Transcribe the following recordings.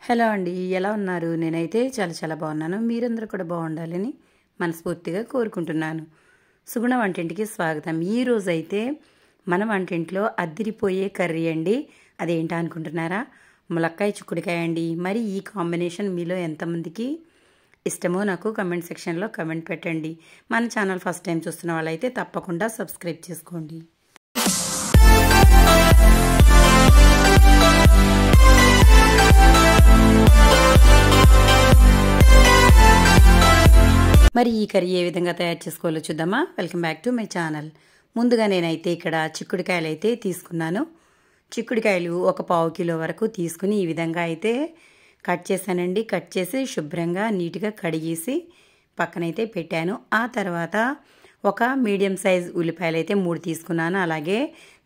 Hello అండి. ఎలా ఉన్నారు? నేనైతే చాలా బాగున్నాను. మీరందరూ కూడా బాగుండాలని మనస్ఫూర్తిగా కోరుకుంటున్నాను. సుగుణ వంటింటికి స్వాగతం. ఈరోజైతే మన వంటింట్లో అద్దిరిపోయే కర్రీ అండి. అదేంటా అనుకుంటున్నారా? ములక్కాయ చిక్కుడుకాయ అండి. మరి ఈ కాంబినేషన్ మీలో ఎంతమందికి ఇష్టమో నాకు కమెంట్ సెక్షన్లో కమెంట్ పెట్టండి. మన ఛానల్ ఫస్ట్ టైం చూస్తున్న వాళ్ళైతే తప్పకుండా సబ్స్క్రైబ్ చేసుకోండి. మరి ఈ కర్రీ ఏ విధంగా తయారు చేసుకోవాలో చూద్దామా? Welcome back to my channel. ముందుగా నేనైతే ఇక్కడ చిక్కుడుకాయలు అయితే తీసుకున్నాను. చిక్కుడుకాయలు ఒక 1/2 కిలో వరకు తీసుకుని ఈ విధంగా అయితే కట్ చేశానండి. కట్ చేసి శుభ్రంగా నీట్గా కడిగేసి పక్కనైతే పెట్టాను. ఆ తర్వాత ఒక మీడియం సైజ్ ఉల్లిపాయలు అయితే 3 తీసుకున్నాను. అలాగే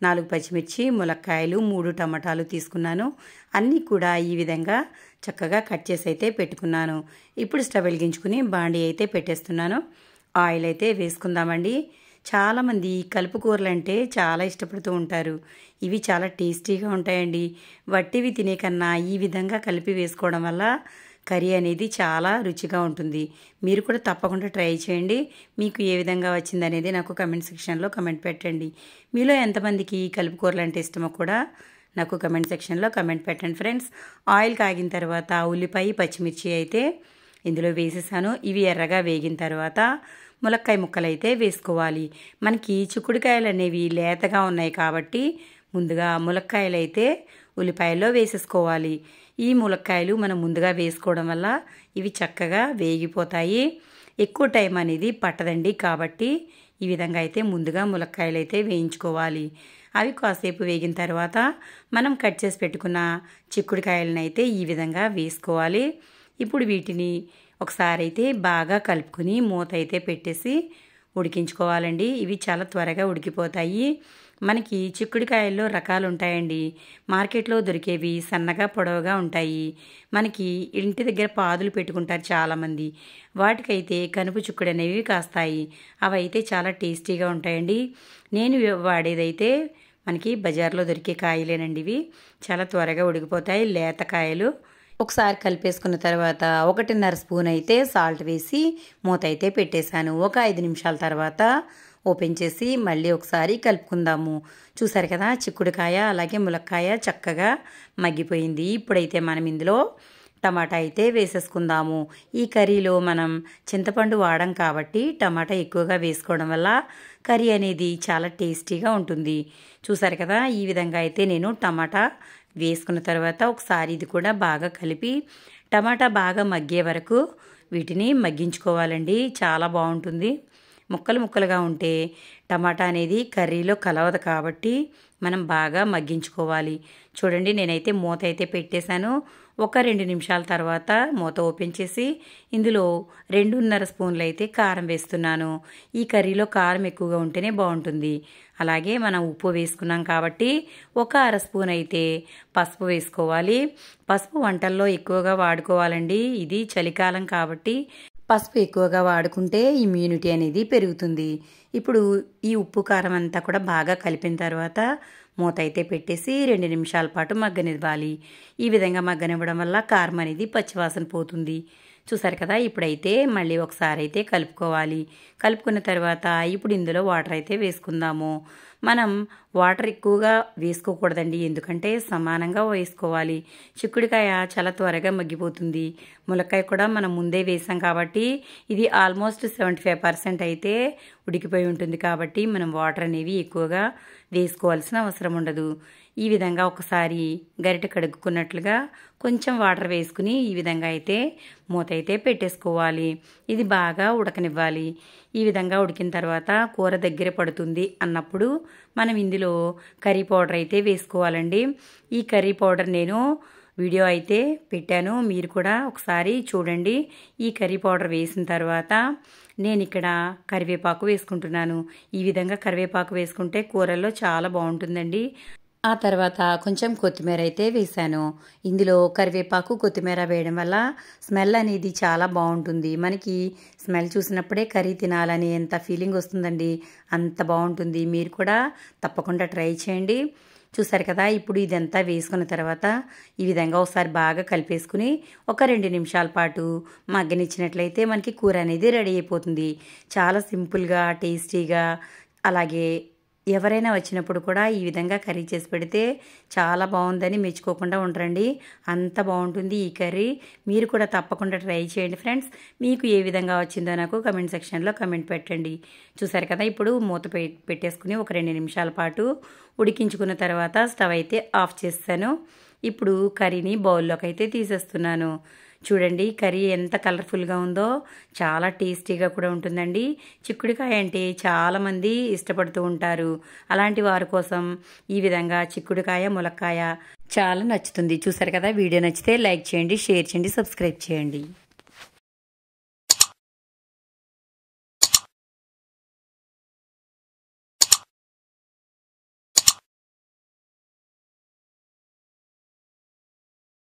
4 పచ్చిమిర్చి, ములక్కాయలు, 3 టమాటాలు తీసుకున్నాను. అన్నీ కూడా ఈ విధంగా చక్కగా కట్ చేసి అయితే పెట్టుకున్నాను. ఇప్పుడు స్టవ్ వెలిగించుకుని బాండీ అయితే పెట్టేస్తున్నాను. ఆయిల్ అయితే వేసుకుందామండి. చాలామంది కలుపు కూరలు అంటే చాలా ఇష్టపడుతూ ఉంటారు. ఇవి చాలా టేస్టీగా ఉంటాయండి. వట్టివి తినే కన్నా ఈ విధంగా కలిపి వేసుకోవడం వల్ల కర్రీ అనేది చాలా రుచిగా ఉంటుంది. మీరు కూడా తప్పకుండా ట్రై చేయండి. మీకు ఏ విధంగా వచ్చింది అనేది నాకు కమెంట్ సెక్షన్లో కమెంట్ పెట్టండి. మీలో ఎంతమందికి కలుపు కూరలు అంటే ఇష్టమో కూడా నాకు కమెంట్ సెక్షన్లో కమెంట్ పెట్టండి ఫ్రెండ్స్. ఆయిల్ కాగిన తర్వాత ఉల్లిపాయ, పచ్చిమిర్చి అయితే ఇందులో వేసేసాను. ఇవి ఎర్రగా వేగిన తర్వాత ములక్కాయ ముక్కలు అయితే వేసుకోవాలి. మనకి చిక్కుడుకాయలు అనేవి లేతగా ఉన్నాయి కాబట్టి ముందుగా ములక్కాయలు అయితే ఉల్లిపాయల్లో వేసేసుకోవాలి. ఈ ములక్కాయలు మనం ముందుగా వేసుకోవడం వల్ల ఇవి చక్కగా వేగిపోతాయి. ఎక్కువ టైం అనేది పట్టదండి. కాబట్టి ఈ విధంగా అయితే ముందుగా ములక్కాయలు అయితే వేయించుకోవాలి. అవి కాసేపు వేగిన తర్వాత మనం కట్ చేసి పెట్టుకున్న చిక్కుడుకాయలను అయితే ఈ విధంగా వేసుకోవాలి. ఇప్పుడు వీటిని ఒకసారి అయితే బాగా కలుపుకొని మూత అయితే పెట్టేసి ఉడికించుకోవాలండి. ఇవి చాలా త్వరగా ఉడికిపోతాయి. మనకి చిక్కుడుకాయల్లో రకాలు ఉంటాయండి. మార్కెట్లో దొరికేవి సన్నగా పొడవుగా ఉంటాయి. మనకి ఇంటి దగ్గర పాదులు పెట్టుకుంటారు చాలామంది. వాటికైతే కనుపు చిక్కుడు అనేవి కాస్తాయి. అవి అయితే చాలా టేస్టీగా ఉంటాయండి. నేను వాడేదైతే మనకి బజార్లో దొరికే కాయలేనండి. ఇవి చాలా త్వరగా ఉడికిపోతాయి. లేత కాయలు. ఒకసారి కలిపేసుకున్న తర్వాత 1.5 స్పూన్ అయితే సాల్ట్ వేసి మూత అయితే పెట్టేశాను. ఒక 5 నిమిషాల తర్వాత ఓపెన్ చేసి మళ్ళీ ఒకసారి కలుపుకుందాము. చూసారు కదా, చిక్కుడుకాయ అలాగే ములక్కాయ చక్కగా మగ్గిపోయింది. ఇప్పుడైతే మనం ఇందులో టమాటా అయితే వేసేసుకుందాము. ఈ కర్రీలో మనం చింతపండు వాడం కాబట్టి టమాటా ఎక్కువగా వేసుకోవడం వల్ల కర్రీ అనేది చాలా టేస్టీగా ఉంటుంది. చూసారు కదా, ఈ విధంగా అయితే నేను టమాటా వేసుకున్న తర్వాత ఒకసారి ఇది కూడా బాగా కలిపి టమాటా బాగా మగ్గే వరకు వీటిని మగ్గించుకోవాలండి. చాలా బాగుంటుంది. ముక్కలుగా ఉంటే టమాటా అనేది కర్రీలో కలవదు కాబట్టి మనం బాగా మగ్గించుకోవాలి. చూడండి, నేనైతే మూత అయితే పెట్టేశాను. ఒక 2 నిమిషాల తర్వాత మూత ఓపెన్ చేసి ఇందులో 2.5 స్పూన్లు అయితే కారం వేస్తున్నాను. ఈ కర్రీలో కారం ఎక్కువగా ఉంటేనే బాగుంటుంది. అలాగే మనం ఉప్పు వేసుకున్నాం కాబట్టి ఒక 1/2 స్పూన్ అయితే పసుపు వేసుకోవాలి. పసుపు వంటల్లో ఎక్కువగా వాడుకోవాలండి. ఇది చలికాలం కాబట్టి పసుపు ఎక్కువగా వాడుకుంటే ఇమ్యూనిటీ అనేది పెరుగుతుంది. ఇప్పుడు ఈ ఉప్పు కారం అంతా కూడా బాగా కలిపిన తర్వాత మూత అయితే పెట్టేసి 2 నిమిషాల పాటు మగ్గనివ్వాలి. ఈ విధంగా మగ్గనివ్వడం వల్ల కారం అనేది పచ్చివాసన పోతుంది. చూసారు కదా, ఇప్పుడైతే మళ్ళీ ఒకసారి అయితే కలుపుకోవాలి. కలుపుకున్న తర్వాత ఇప్పుడు ఇందులో వాటర్ అయితే వేసుకుందాము. మనం వాటర్ ఎక్కువగా వేసుకోకూడదండి, ఎందుకంటే సమానంగా వేసుకోవాలి. చిక్కుడుకాయ చాలా త్వరగా మగ్గిపోతుంది. ములక్కాయ కూడా మనం ముందే వేసాం కాబట్టి ఇది ఆల్మోస్ట్ 75% అయితే ఉడికిపోయి ఉంటుంది. కాబట్టి మనం వాటర్ అనేవి ఎక్కువగా వేసుకోవాల్సిన అవసరం ఉండదు. ఈ విధంగా ఒకసారి గరిటె కడుక్కున్నట్లుగా కొంచెం వాటర్ వేసుకుని ఈ విధంగా అయితే మూత అయితే పెట్టేసుకోవాలి. ఇది బాగా ఉడకనివ్వాలి. ఈ విధంగా ఉడికిన తర్వాత కూర దగ్గర పడుతుంది అన్నప్పుడు మనం ఇందులో కర్రీ పౌడర్ అయితే వేసుకోవాలండి. ఈ కర్రీ పౌడర్ నేను వీడియో అయితే పెట్టాను, మీరు కూడా ఒకసారి చూడండి. ఈ కర్రీ పౌడర్ వేసిన తర్వాత నేను ఇక్కడ కరివేపాకు వేసుకుంటున్నాను. ఈ విధంగా కరివేపాకు వేసుకుంటే కూరల్లో చాలా బాగుంటుందండి. ఆ తర్వాత కొంచెం కొత్తిమీర అయితే వేసాను. ఇందులో కరివేపాకు, కొత్తిమీర వేయడం వల్ల స్మెల్ అనేది చాలా బాగుంటుంది. మనకి స్మెల్ చూసినప్పుడే కర్రీ తినాలని ఎంత ఫీలింగ్ వస్తుందండి. అంత బాగుంటుంది. మీరు కూడా తప్పకుండా ట్రై చేయండి. చూసారు కదా, ఇప్పుడు ఇదంతా వేసుకున్న తర్వాత ఈ విధంగా ఒకసారి బాగా కలిపేసుకుని ఒక 2 నిమిషాల పాటు మగ్గనిచ్చినట్లయితే మనకి కూర అనేది రెడీ అయిపోతుంది. చాలా సింపుల్గా, టేస్టీగా, అలాగే ఎవరైనా వచ్చినప్పుడు కూడా ఈ విధంగా కర్రీ చేసి పెడితే చాలా బాగుందని మెచ్చుకోకుండా ఉండరండి. అంత బాగుంటుంది ఈ కర్రీ. మీరు కూడా తప్పకుండా ట్రై చేయండి ఫ్రెండ్స్. మీకు ఏ విధంగా వచ్చిందో నాకు కమెంట్ సెక్షన్లో కమెంట్ పెట్టండి. చూసారు కదా, ఇప్పుడు మూత పెట్టేసుకుని ఒక 2 నిమిషాల పాటు ఉడికించుకున్న తర్వాత స్టవ్ అయితే ఆఫ్ చేస్తాను. ఇప్పుడు కర్రీని బౌల్లోకి అయితే తీసేస్తున్నాను. చూడండి కర్రీ ఎంత కలర్ఫుల్గా ఉందో, చాలా టేస్టీగా కూడా ఉంటుందండి. చిక్కుడుకాయ అంటే చాలామంది ఇష్టపడుతూ ఉంటారు. అలాంటి వారి కోసం ఈ విధంగా చిక్కుడుకాయ, ములక్కాయ చాలా నచ్చుతుంది. చూసారు కదా, వీడియో నచ్చితే లైక్ చేయండి, షేర్ చేయండి, సబ్స్క్రైబ్ చేయండి.